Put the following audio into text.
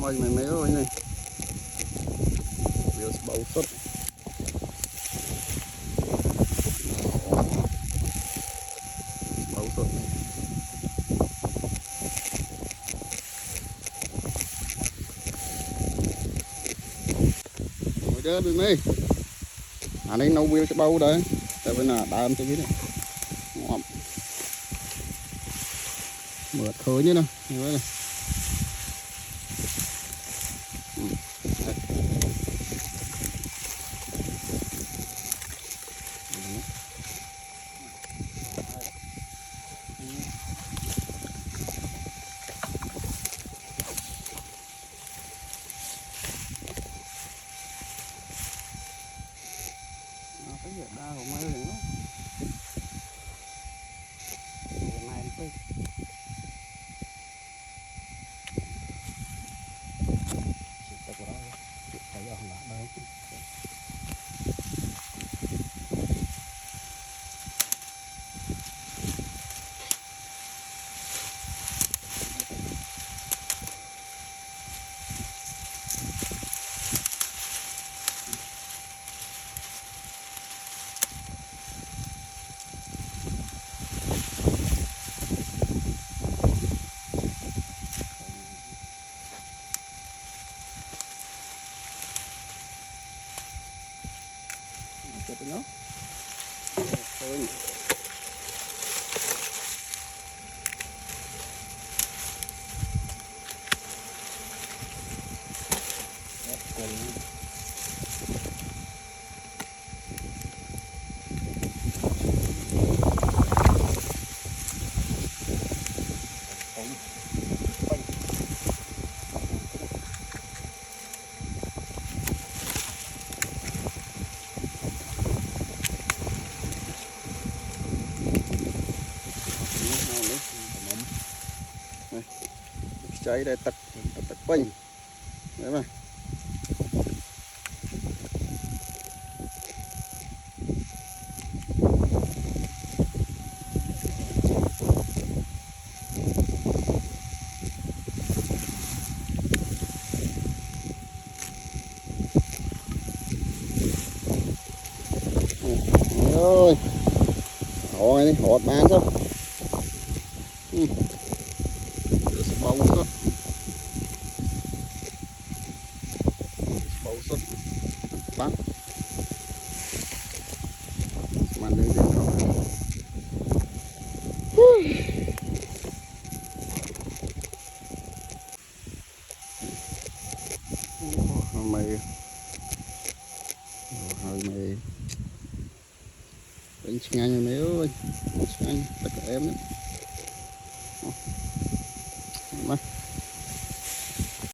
mày mày mấy ơi này biểu bầu sốt bầu sốt ngồi đó đi mấy anh ấy nấu bia cho bầu đấy tại vì là đàm cho biết này ngon mượt khơi như nào như thế này cái gì đa của mấy này nó này đi nó thôi cháy đây tật quanh đấy mà ơi hỏi đi hột bán thôi bầu sốt bầu sốt bắn mà lên đến đó mày hơi mày đánh nhanh mấy ơi nhanh tất cả em đấy